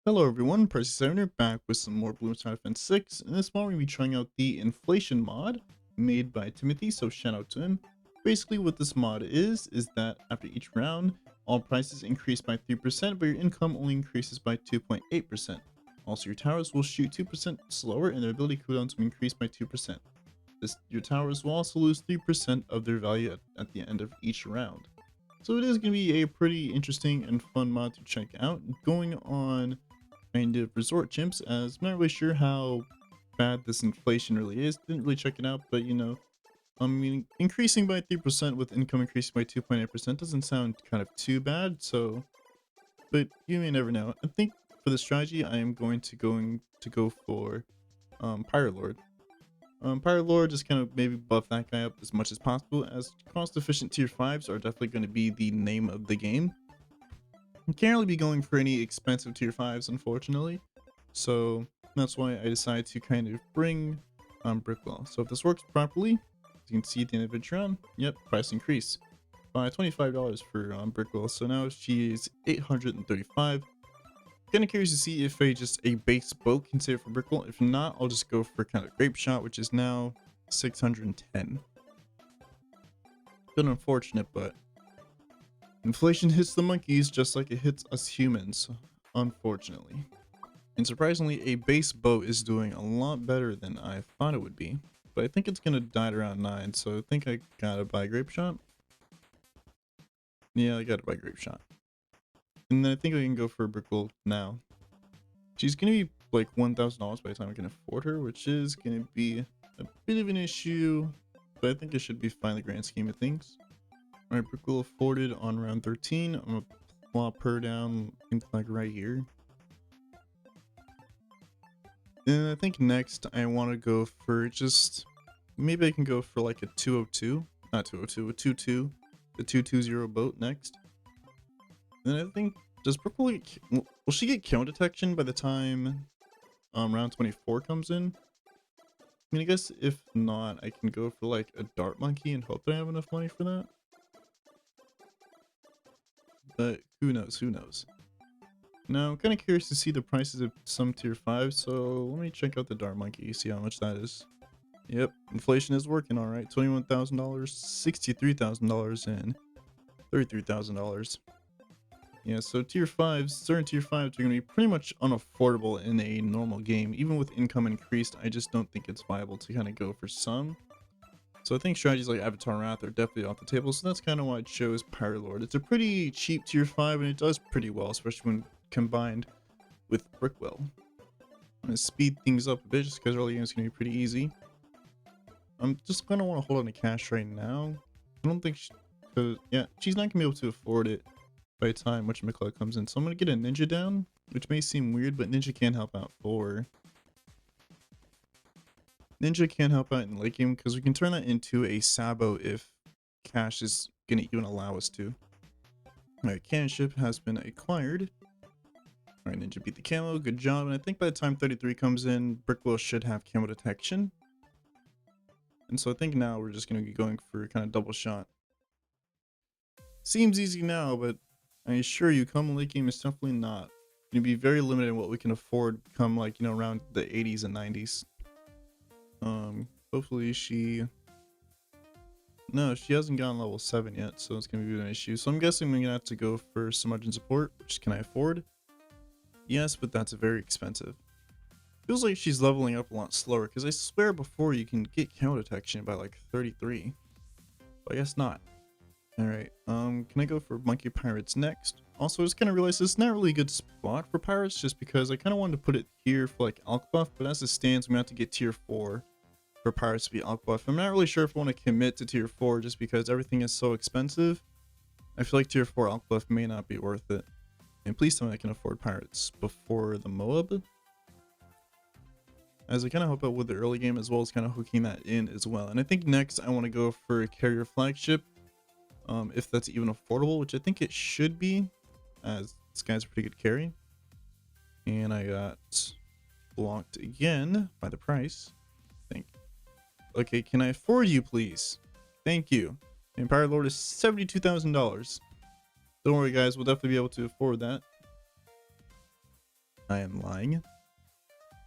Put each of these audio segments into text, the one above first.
Hello everyone, Percy7 back with some more Bloons Defense 6. In this mod, we're going to be trying out the inflation mod made by Timothy, so shout out to him. Basically what this mod is that after each round, all prices increase by 3%, but your income only increases by 2.8%. Also, your towers will shoot 2% slower and their ability cooldowns will increase by 2%. Your towers will also lose 3% of their value at the end of each round. So it is going to be a pretty interesting and fun mod to check out. Going on kind of resort chimps, as I'm not really sure how bad this inflation really is. Didn't really check it out, but I mean, increasing by 3% with income increasing by 2.8% doesn't sound kind of too bad, so, but you may never know. I think for the strategy, I am going to go for Pirate Lord. Pirate Lord, just kind of maybe buff that guy up as much as possible, as cost-efficient tier 5s are definitely going to be the name of the game. You can't really be going for any expensive tier 5s, unfortunately. So that's why I decided to kind of bring Brickwell. So if this works properly, as you can see at the end of each round, yep, price increase by $25 for Brickwell. So now she is 835. Kind of curious to see if just a base boat can save for Brickwell. If not, I'll just go for kind of Grape Shot, which is now 610. Bit unfortunate, but inflation hits the monkeys just like it hits us humans, unfortunately. And surprisingly, a base boat is doing a lot better than I thought it would be. But I think it's going to die at around 9, so I think I gotta buy Grape Shot. Yeah, I gotta buy Grape Shot. And then I think I can go for Brickle now. She's going to be like $1,000 by the time I can afford her, which is going to be a bit of an issue. But I think it should be fine in the grand scheme of things. Alright, Brickle afforded on round 13. I'm going to plop her down, I think like right here. And I think next I want to go for just, maybe I can go for like a 202, not 202, a 22, the 220 boat next. And then I think, does Brooklyn, will she get kill detection by the time round 24 comes in? I mean, I guess if not, I can go for like a dart monkey and hope that I have enough money for that. But who knows, who knows. Now, I'm kind of curious to see the prices of some tier 5, so let me check out the Dart Monkey, see how much that is. Yep, inflation is working alright. $21,000, $63,000, and $33,000. Yeah, so tier 5s, certain tier 5s are going to be pretty much unaffordable in a normal game. Even with income increased, I just don't think it's viable to kind of go for some. So I think strategies like Avatar Wrath are definitely off the table, so that's kind of why I chose Pirate Lord. It's a pretty cheap tier 5, and it does pretty well, especially when combined with Brickwell. I'm going to speed things up a bit just because early game is going to be pretty easy. I'm just going to want to hold on to cash right now. I don't think yeah, she's not going to be able to afford it by the time Witch McCullough comes in. So I'm going to get a Ninja down, which may seem weird, but Ninja can help out for... Ninja can help out in late game because we can turn that into a Sabo if cash is going to even allow us to. Alright, cannon ship has been acquired. Alright, Ninja beat the camo, good job. And I think by the time 33 comes in, Brickwell should have camo detection. And so I think now we're just going to be going for kind of double shot. Seems easy now, but I assure you, come late game, it's definitely not. Going to be very limited in what we can afford come like, around the 80s and 90s. Hopefully she... No, she hasn't gotten level 7 yet, so it's going to be an issue. So I'm guessing we're going to have to go for some margin support, which can I afford? Yes, but that's very expensive. Feels like she's leveling up a lot slower, because I swear before you can get camo detection by like 33. But I guess not. Alright, can I go for Monkey Pirates next? Also, I just kind of realized this is not really a good spot for Pirates, just because I kind of wanted to put it here for like Alk buff, but as it stands, I'm going to have to get tier 4 for Pirates to be Alk buff. I'm not really sure if I want to commit to tier 4 just because everything is so expensive. I feel like tier 4 Alk buff may not be worth it. And please tell me I can afford Pirates before the Moab. As I kind of help out with the early game as well as kind of hooking that in as well. And I think next I want to go for a carrier flagship. If that's even affordable, which I think it should be, as this guy's a pretty good carry. And I got blocked again by the price. I think. Okay, can I afford you, please? Thank you. Empire Lord is $72,000. Don't worry, guys. We'll definitely be able to afford that. I am lying.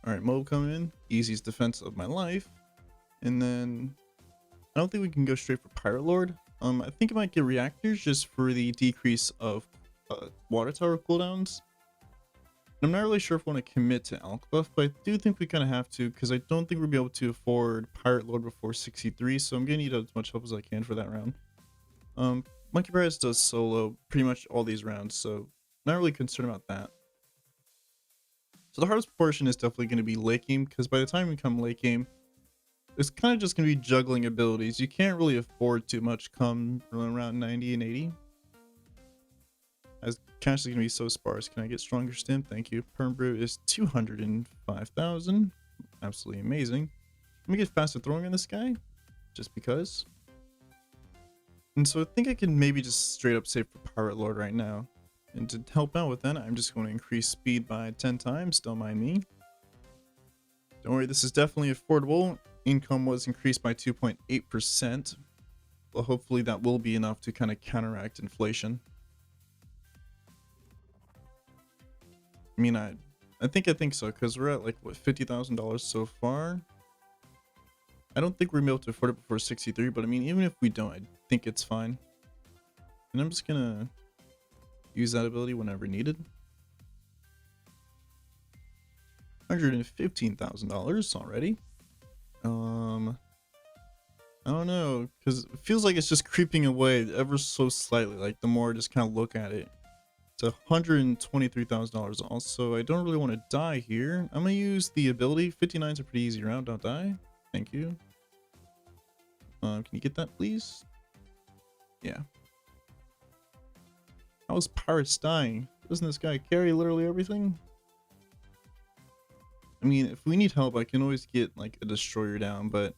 Alright, mob coming in. Easiest defense of my life. And then I don't think we can go straight for Pirate Lord. I think I might get reactors just for the decrease of water tower cooldowns. I'm not really sure if I want to commit to Alk buff, but I do think we kind of have to because I don't think we'll be able to afford Pirate Lord before 63, so I'm going to need as much help as I can for that round. Monkey Prize does solo pretty much all these rounds, so not really concerned about that. So the hardest portion is definitely going to be late game, because by the time we come late game, it's kind of just going to be juggling abilities. You can't really afford too much come around 90 and 80. As cash is going to be so sparse. Can I get stronger stim? Thank you. Perm brew is 205,000. Absolutely amazing. Let me get faster throwing on this guy, just because. And so I think I can maybe just straight up save for Pirate Lord right now. And to help out with that, I'm just going to increase speed by 10 times. Don't mind me. Don't worry, this is definitely affordable. Income was increased by 2.8%. But hopefully that will be enough to kind of counteract inflation. I mean, I think so, because we're at like, what, $50,000 so far? I don't think we're able to afford it before 63, but I mean, even if we don't, I think it's fine. And I'm just gonna use that ability whenever needed. $115,000 already. I don't know, because it feels like it's just creeping away ever so slightly, like the more I just kind of look at it. It's $123,000 also. I don't really want to die here. I'm gonna use the ability. 59's a pretty easy round, don't die. Thank you. Can you get that, please? Yeah. How is Pirates dying? Doesn't this guy carry literally everything? I mean, if we need help, I can always get like a destroyer down, but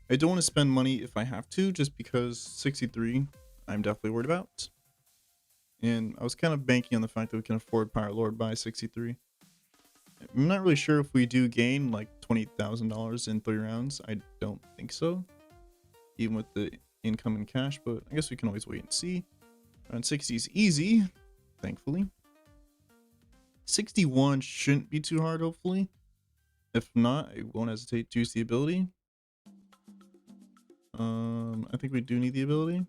I don't want to spend money if I have to, just because 63 I'm definitely worried about. And I was kind of banking on the fact that we can afford Pirate Lord by 63. I'm not really sure if we do gain like $20,000 in 3 rounds. I don't think so, even with the income and cash, but I guess we can always wait and see. Round 60 is easy, thankfully. 61 shouldn't be too hard, hopefully. If not, I won't hesitate to use the ability. I think we do need the ability.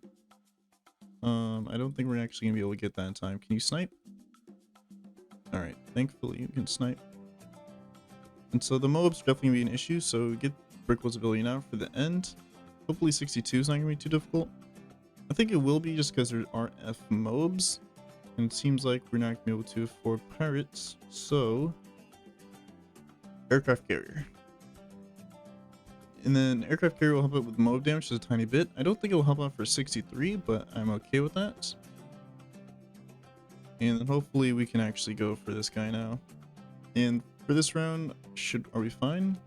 I don't think we're actually gonna be able to get that in time. Can you snipe? Alright, thankfully you can snipe. And so the mobs are definitely gonna be an issue, so get Brickwell's ability now for the end. Hopefully 62 is not gonna be too difficult. I think it will be just because there aren't F mobs. And it seems like we're not gonna be able to afford pirates, so aircraft carrier. And then aircraft carrier will help out with mob damage just a tiny bit. I don't think it will help out for 63, but I'm okay with that. And then hopefully we can actually go for this guy now. And for this round, are we fine?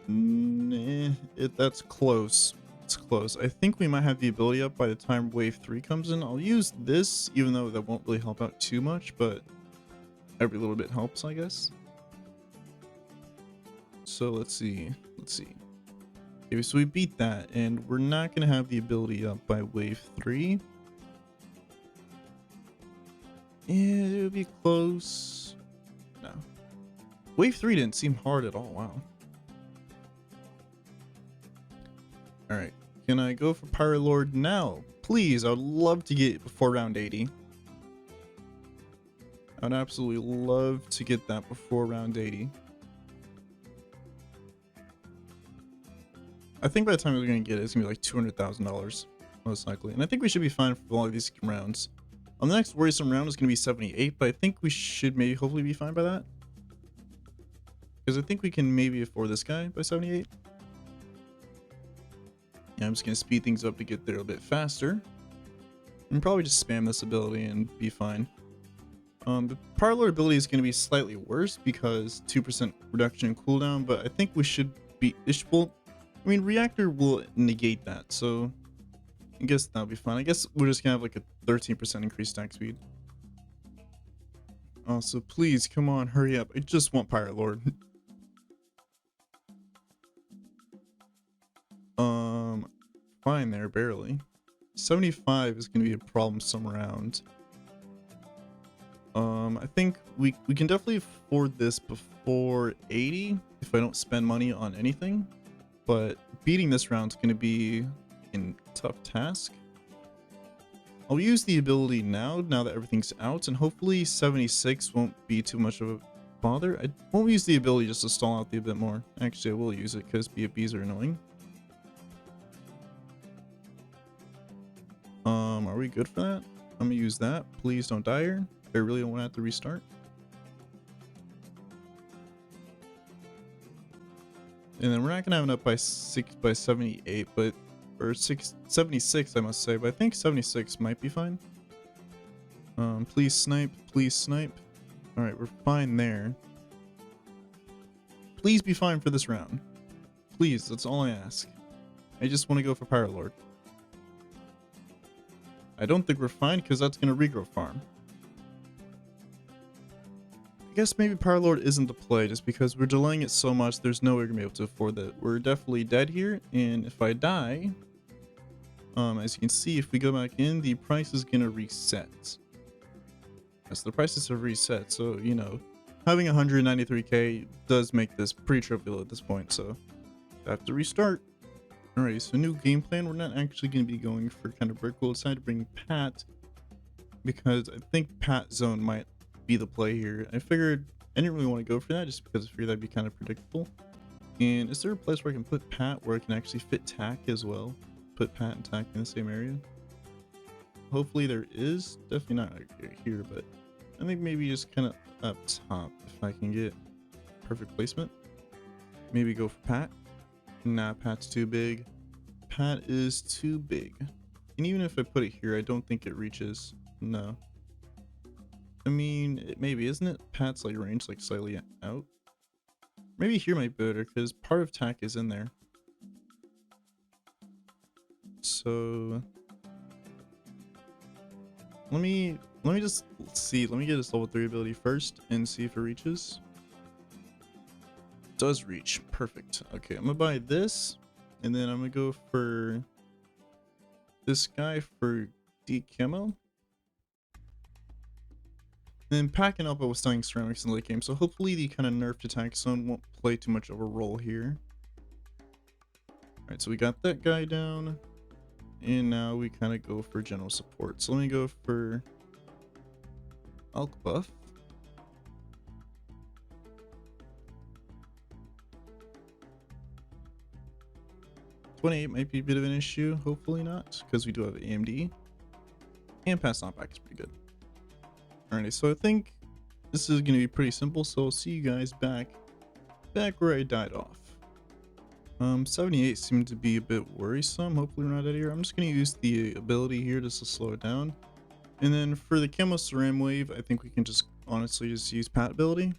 Nah, that's close. It's close. I think we might have the ability up by the time wave 3 comes in. I'll use this, even though that won't really help out too much, but every little bit helps, I guess. So let's see. Okay, so we beat that, and we're not going to have the ability up by wave 3. Yeah, it would be close. No. Wave 3 didn't seem hard at all. Wow. Alright. Can I go for Pirate Lord now? Please, I would love to get it before round 80. I'd absolutely love to get that before round 80. I think by the time we're going to get it, it's going to be like $200,000, most likely. And I think we should be fine for all of these rounds. On the next worrisome round is going to be 78, but I think we should maybe hopefully be fine by that. Because I think we can maybe afford this guy by 78. Yeah, I'm just going to speed things up to get there a bit faster. And probably just spam this ability and be fine. The Pirate Lord ability is going to be slightly worse because 2% reduction in cooldown, but I think we should be... Well, I mean, Reactor will negate that, so I guess that'll be fine. I guess we're just gonna have like a 13% increased stack speed. Oh, so please, come on, hurry up. I just want Pirate Lord. Fine there, barely. 75 is gonna be a problem some round. I think we can definitely afford this before 80 if I don't spend money on anything, but beating this round's going to be a tough task. I'll use the ability now that everything's out, and hopefully 76 won't be too much of a bother. I won't use the ability just to stall out the a bit more. Actually, I will use it because BFBs are annoying. Are we good for that? I'm gonna use that. Please don't die here. I really don't want to have to restart. And then we're not gonna have enough by 78, but or 76 I must say, but I think 76 might be fine. Please snipe, please snipe. Alright, we're fine there. Please be fine for this round. Please, that's all I ask. I just want to go for Pyro Lord. I don't think we're fine because that's going to regrow farm. I guess maybe Pyro Lord isn't the play just because we're delaying it so much there's no way we're going to be able to afford that. We're definitely dead here, and if I die, as you can see, if we go back in, the price is going to reset. Yes, the prices have reset, so, you know, having 193k does make this pretty trivial at this point, so I have to restart. Alright, so new game plan. We're not actually going to be going for kind of brick. We'll decide to bring Pat because I think Pat zone might be the play here. I figured I didn't really want to go for that just because I figured that'd be kind of predictable. And is there a place where I can put Pat where I can actually fit Tack as well? Put Pat and Tack in the same area? Hopefully there is. Definitely not here, but I think maybe just kind of up top if I can get perfect placement. Maybe go for Pat. Nah, Pat's too big. Pat is too big. And even if I put it here, I don't think it reaches. No. I mean, it maybe, isn't it? Pat's like range like slightly out. Maybe here might be better because part of Tack is in there. So let me just see. Let me get this level 3 ability first and see if it reaches. Does reach. Perfect. Okay, I'm gonna buy this, and then I'm gonna go for this guy for D camo. Then packing up with stunning ceramics in the late game, so hopefully the kind of nerfed attack zone won't play too much of a role here. Alright, so we got that guy down, and now we kind of go for general support. So let me go for Alk buff. 28 might be a bit of an issue, hopefully not, because we do have AMD. And pass knockback is pretty good. Alright, so I think this is going to be pretty simple, so I'll see you guys back where I died off. 78 seemed to be a bit worrisome. Hopefully we're not out of here. I'm just going to use the ability here just to slow it down. And then for the Camo Ceram Wave, I think we can just honestly just use Pat ability.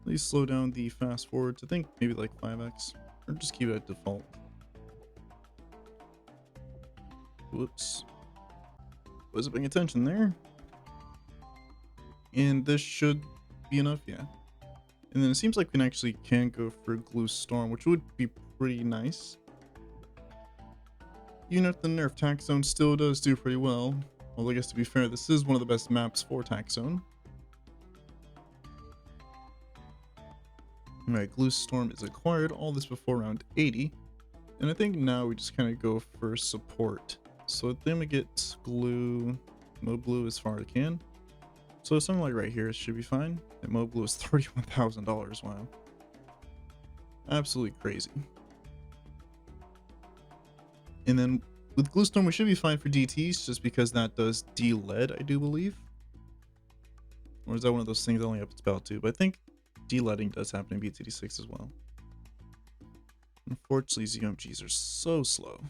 Please slow down the fast forward to think maybe like 5x, or just keep it at default. Whoops. Wasn't paying attention there. And this should be enough, yeah. And then it seems like we can go for Glue Storm, which would be pretty nice. Even if the nerf Tack Zone still does do pretty well. Well, I guess to be fair, this is one of the best maps for Tack Zone. Alright, Glue Storm is acquired, all this before round 80. And I think now we just kind of go for support. So I think I'm gonna get glue, Mob Blue as far as I can. So something like right here, it should be fine. And Mob Blue is $31,000, wow. Absolutely crazy. And then with Glue Storm, we should be fine for DTs, just because that does D-lead, I do believe. Or is that one of those things only up to spell 2? But I think D-leading does happen in BTD6 as well. Unfortunately, ZMGs are so slow.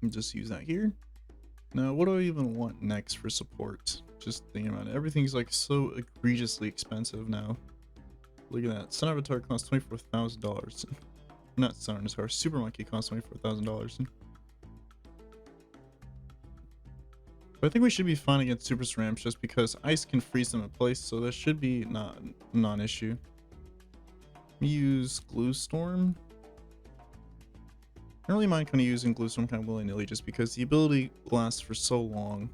Just use that here. Now, what do I even want next for support? Just thinking about it. Everything's like so egregiously expensive now. Look at that. Sun Avatar costs $24,000. Not Sun Avatar, Super Monkey costs $24,000. But I think we should be fine against Super Cerams just because ice can freeze them in place, so that should be not a non-issue. Use Glue Storm. I don't really mind kind of using Glue Storm kind of willy-nilly just because the ability lasts for so long.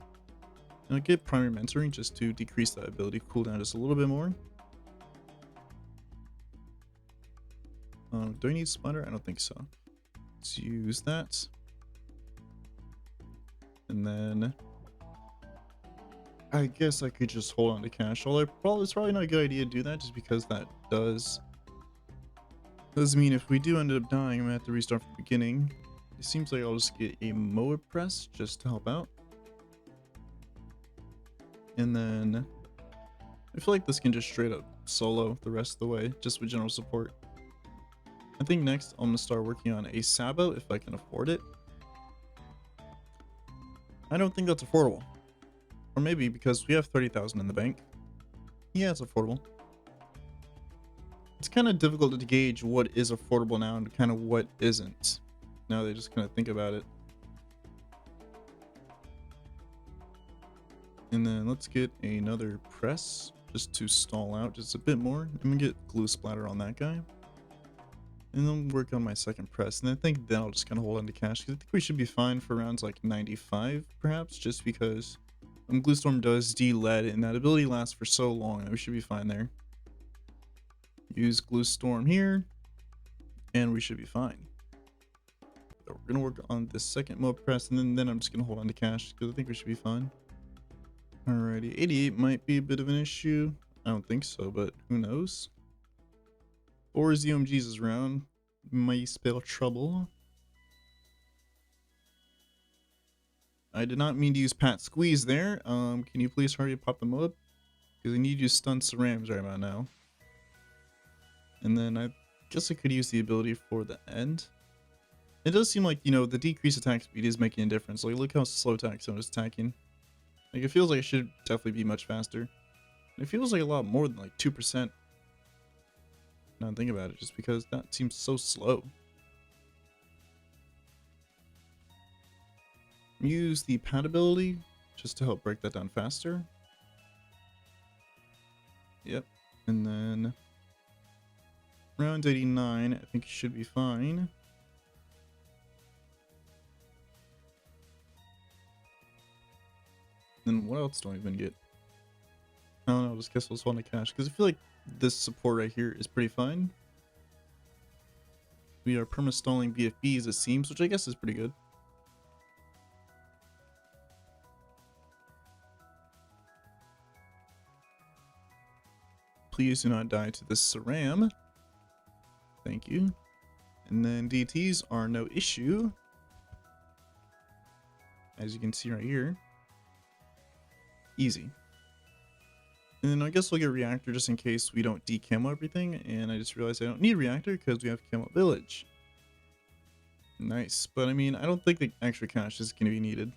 And I get primary mentoring just to decrease that ability cooldown just a little bit more. Do I need Splatter? I don't think so. Let's use that. And then I guess I could just hold on to cash. Although it's probably not a good idea to do that just because that does mean if we do end up dying, I'm gonna have to restart from the beginning. It seems like I'll just get a Moa Press just to help out. And then I feel like this can just straight up solo the rest of the way, just with general support. I think next I'm gonna start working on a Sabo if I can afford it. I don't think that's affordable. Or maybe because we have 30,000 in the bank. Yeah, it's affordable. It's kind of difficult to gauge what is affordable now and kind of what isn't. Now they just kind of think about it. And then let's get another press just to stall out just a bit more. I'm gonna get glue splatter on that guy. And then work on my second press. And I think then I'll just kind of hold on to cash because I think we should be fine for rounds like 95 perhaps, just because Glue Storm does de-lead and that ability lasts for so long that we should be fine there. Use Glue Storm here, and we should be fine. So we're gonna work on this second Moa Press, and then I'm just gonna hold on to cash because I think we should be fine. Alrighty, 88 might be a bit of an issue. I don't think so, but who knows? 4 ZOMGs is round. Might spell trouble. I did not mean to use Pat Squeeze there. Can you please hurry up, pop them up? Because I need you to stun Cerams right about now. And then I guess I could use the ability for the end. It does seem like, you know, the decreased attack speed is making a difference. Like, look how slow attack zone is attacking. Like, it feels like it should definitely be much faster. It feels like a lot more than like 2%. Now think about it, just because that seems so slow. Use the pad ability just to help break that down faster. Yep. And then round 89, I think it should be fine. Then what else do I even get? I don't know, I'll just guess I'll just want to cash because I feel like this support right here is pretty fine. We are perma-stalling BFBs, it seems, which I guess is pretty good. Please do not die to this Ceram. Thank you. And then DTs are no issue. As you can see right here. Easy. And then I guess we'll get Reactor just in case we don't decamo everything. And I just realized I don't need Reactor because we have Camo Village. Nice. But I mean, I don't think the extra cash is going to be needed.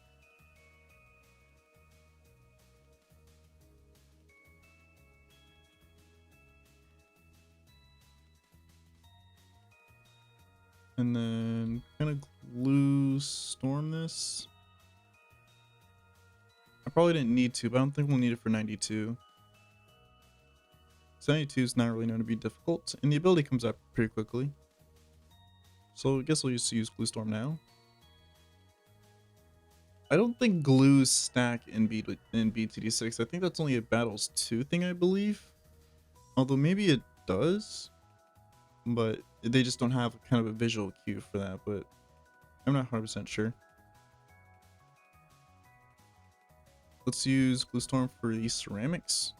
And then kind of glue storm this. I probably didn't need to, but I don't think we'll need it for 92. 92 is not really known to be difficult, and the ability comes up pretty quickly. So I guess we'll just use Glue Storm now. I don't think glues stack in BTD6. I think that's only a Battles 2 thing, I believe. Although maybe it does, but they just don't have kind of a visual cue for that, but I'm not 100% sure. Let's use Glue Storm for the ceramics.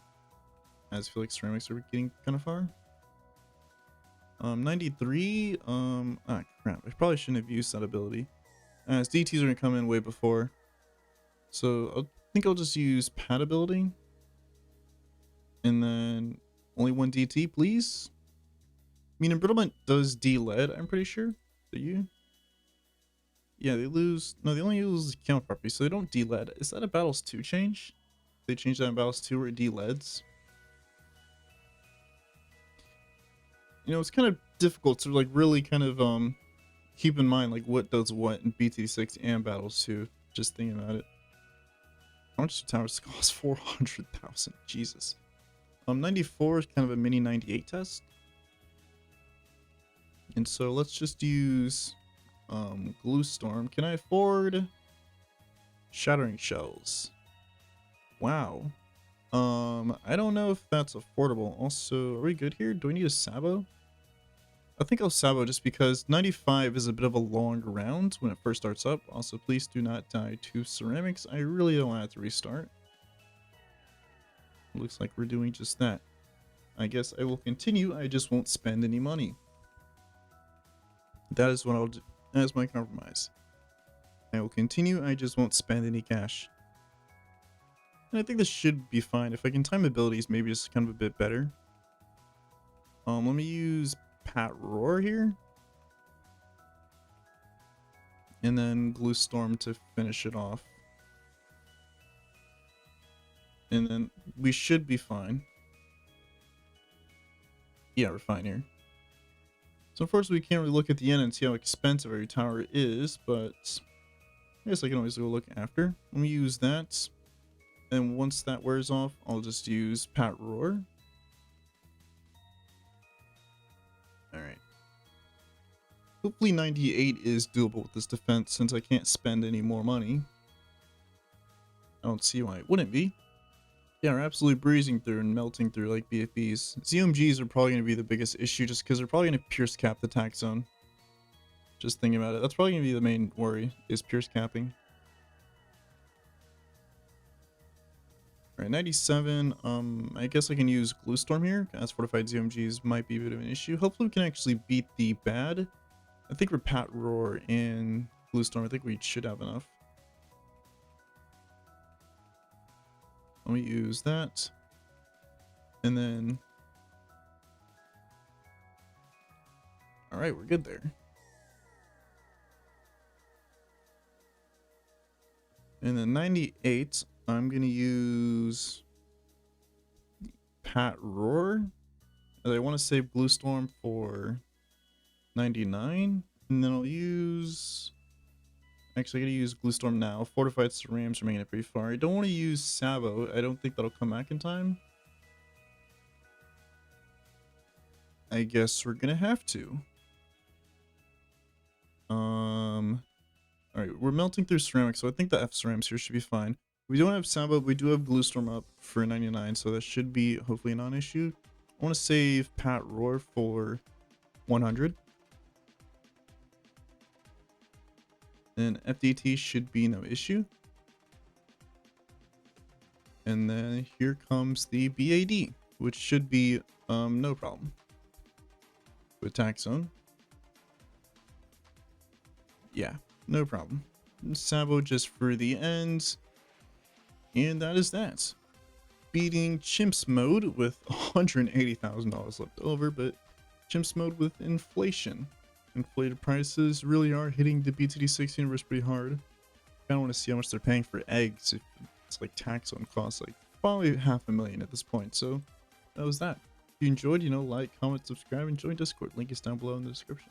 As I feel like ceramics are getting kind of far. 93. Ah, crap. I probably shouldn't have used that ability. As DTs are going to come in way before. So I think I'll just use pad ability. And then only one DT, please. I mean, embrittlement does de-lead, I'm pretty sure. Do you? Yeah, they lose. No, they only lose count property, so they don't de-lead. Is that a Battles 2 change? They changed that in Battles 2 where it de-leads. You know, it's kind of difficult to like really kind of keep in mind like what does what in BT6 and Battles 2. Just thinking about it. How much do towers cost? 400,000. Jesus. 94 is kind of a mini 98 test. And so let's just use Glue Storm. Can I afford Shattering Shells? Wow. I don't know if that's affordable. Also, are we good here? Do I need a Sabo? I think I'll Sabo just because 95 is a bit of a long round when it first starts up. Also, please do not die to ceramics. I really don't want to have to restart. Looks like we're doing just that. I guess I will continue. I just won't spend any money. That is what I'll do. That is my compromise. I will continue. I just won't spend any cash. And I think this should be fine. If I can time abilities, maybe it's kind of a bit better. Let me use Pat Roar here. And then Glue Storm to finish it off. And then we should be fine. Yeah, we're fine here. So unfortunately we can't really look at the end and see how expensive every tower is, but I guess I can always go look after. Let me use that. And once that wears off, I'll just use Pat Roar. Alright. Hopefully 98 is doable with this defense since I can't spend any more money. I don't see why it wouldn't be. Yeah, we're absolutely breezing through and melting through like BFBs. ZMGs are probably going to be the biggest issue just because they're probably going to pierce cap the attack zone. Just thinking about it. That's probably going to be the main worry, is pierce capping. Alright, 97. I guess I can use Glue Storm here. As fortified ZMGs might be a bit of an issue. Hopefully we can actually beat the bad. I think we're Pat Roar and Glue Storm. I think we should have enough. Let me use that. And then... Alright, we're good there. And then 98, I'm going to use Pat Roar. I want to save Glue Storm for 99. And then I'll use... Actually, I'm going to use Glue Storm now. Fortified Cerams are making it pretty far. I don't want to use Sabo. I don't think that'll come back in time. I guess we're going to have to. Alright, we're melting through ceramics, so I think the F ceramics here should be fine. We don't have Sabo, but we do have Glue Storm up for 99, so that should be hopefully a non-issue. I want to save Pat Roar for 100. And FDT should be no issue. And then here comes the BAD, which should be no problem. Attack zone. Yeah, no problem. Sabo just for the end. And that is that. Beating Chimps mode with $180,000 left over, but Chimps mode with inflation. Inflated prices really are hitting the BTD6 universe pretty hard. I don't want to see how much they're paying for eggs. If it's like tax on costs, like probably $500,000 at this point. So that was that. If you enjoyed, like, comment, subscribe, and join Discord. Link is down below in the description.